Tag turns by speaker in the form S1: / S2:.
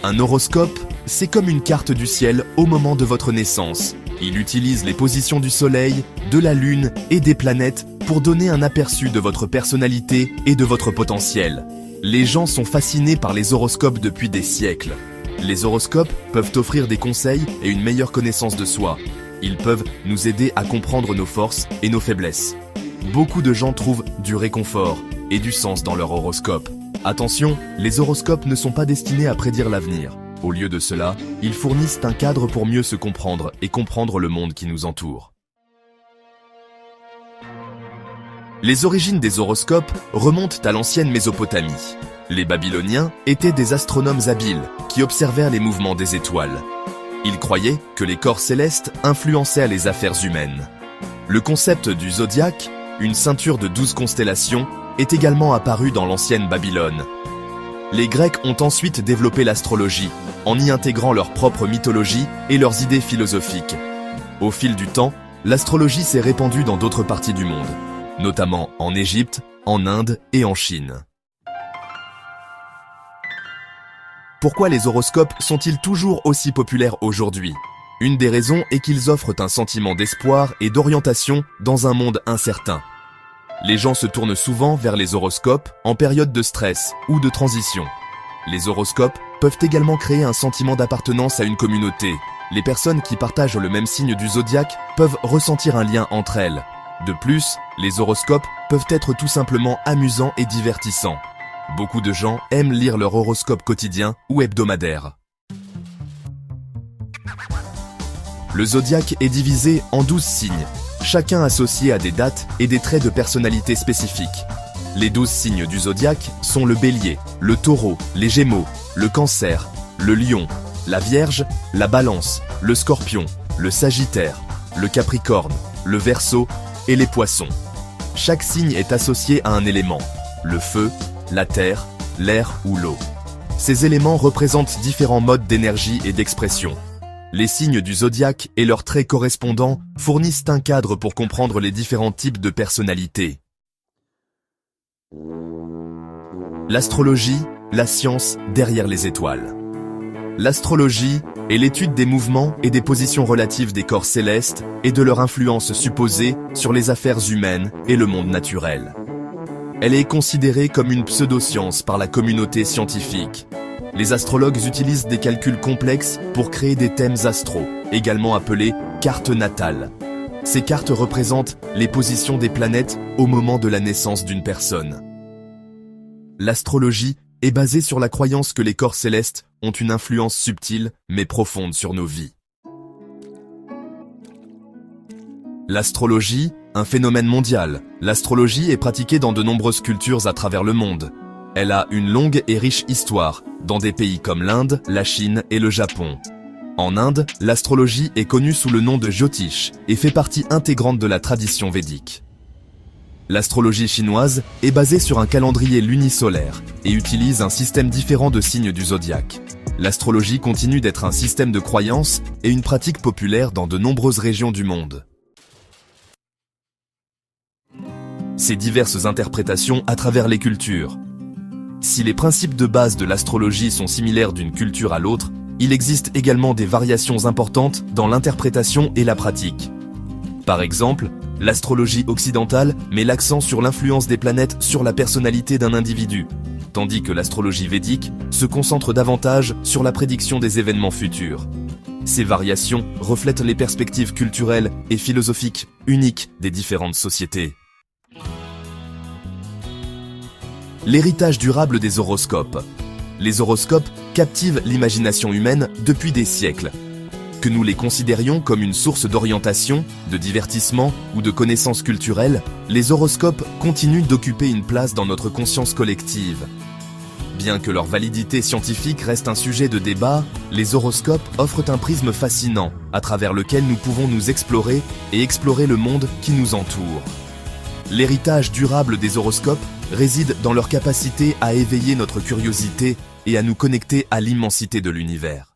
S1: Un horoscope, c'est comme une carte du ciel au moment de votre naissance. Il utilise les positions du soleil, de la lune et des planètes pour donner un aperçu de votre personnalité et de votre potentiel. Les gens sont fascinés par les horoscopes depuis des siècles. Les horoscopes peuvent offrir des conseils et une meilleure connaissance de soi. Ils peuvent nous aider à comprendre nos forces et nos faiblesses. Beaucoup de gens trouvent du réconfort et du sens dans leur horoscope. Attention, les horoscopes ne sont pas destinés à prédire l'avenir. Au lieu de cela, ils fournissent un cadre pour mieux se comprendre et comprendre le monde qui nous entoure. Les origines des horoscopes remontent à l'ancienne Mésopotamie. Les Babyloniens étaient des astronomes habiles qui observèrent les mouvements des étoiles. Ils croyaient que les corps célestes influençaient les affaires humaines. Le concept du zodiaque, une ceinture de 12 constellations, est également apparu dans l'ancienne Babylone. Les Grecs ont ensuite développé l'astrologie, en y intégrant leur propre mythologie et leurs idées philosophiques. Au fil du temps, l'astrologie s'est répandue dans d'autres parties du monde, notamment en Égypte, en Inde et en Chine. Pourquoi les horoscopes sont-ils toujours aussi populaires aujourd'hui? Une des raisons est qu'ils offrent un sentiment d'espoir et d'orientation dans un monde incertain. Les gens se tournent souvent vers les horoscopes en période de stress ou de transition. Les horoscopes peuvent également créer un sentiment d'appartenance à une communauté. Les personnes qui partagent le même signe du zodiaque peuvent ressentir un lien entre elles. De plus, les horoscopes peuvent être tout simplement amusants et divertissants. Beaucoup de gens aiment lire leur horoscope quotidien ou hebdomadaire. Le zodiaque est divisé en 12 signes, chacun associé à des dates et des traits de personnalité spécifiques. Les 12 signes du zodiaque sont le bélier, le taureau, les gémeaux, le cancer, le lion, la vierge, la balance, le scorpion, le sagittaire, le capricorne, le verseau et les poissons. Chaque signe est associé à un élément, le feu, la terre, l'air ou l'eau. Ces éléments représentent différents modes d'énergie et d'expression. Les signes du zodiaque et leurs traits correspondants fournissent un cadre pour comprendre les différents types de personnalités. L'astrologie, la science derrière les étoiles. L'astrologie est l'étude des mouvements et des positions relatives des corps célestes et de leur influence supposée sur les affaires humaines et le monde naturel. Elle est considérée comme une pseudo-science par la communauté scientifique. Les astrologues utilisent des calculs complexes pour créer des thèmes astraux, également appelés cartes natales. Ces cartes représentent les positions des planètes au moment de la naissance d'une personne. L'astrologie est basée sur la croyance que les corps célestes ont une influence subtile mais profonde sur nos vies. L'astrologie, un phénomène mondial. L'astrologie est pratiquée dans de nombreuses cultures à travers le monde. Elle a une longue et riche histoire, dans des pays comme l'Inde, la Chine et le Japon. En Inde, l'astrologie est connue sous le nom de Jyotish et fait partie intégrante de la tradition védique. L'astrologie chinoise est basée sur un calendrier lunisolaire et utilise un système différent de signes du zodiaque. L'astrologie continue d'être un système de croyance et une pratique populaire dans de nombreuses régions du monde. Ces diverses interprétations à travers les cultures. Si les principes de base de l'astrologie sont similaires d'une culture à l'autre, il existe également des variations importantes dans l'interprétation et la pratique. Par exemple, l'astrologie occidentale met l'accent sur l'influence des planètes sur la personnalité d'un individu, tandis que l'astrologie védique se concentre davantage sur la prédiction des événements futurs. Ces variations reflètent les perspectives culturelles et philosophiques uniques des différentes sociétés. L'héritage durable des horoscopes. Les horoscopes captivent l'imagination humaine depuis des siècles. Que nous les considérions comme une source d'orientation, de divertissement ou de connaissances culturelles, les horoscopes continuent d'occuper une place dans notre conscience collective. Bien que leur validité scientifique reste un sujet de débat, les horoscopes offrent un prisme fascinant à travers lequel nous pouvons nous explorer et explorer le monde qui nous entoure. L'héritage durable des horoscopes réside dans leur capacité à éveiller notre curiosité et à nous connecter à l'immensité de l'univers.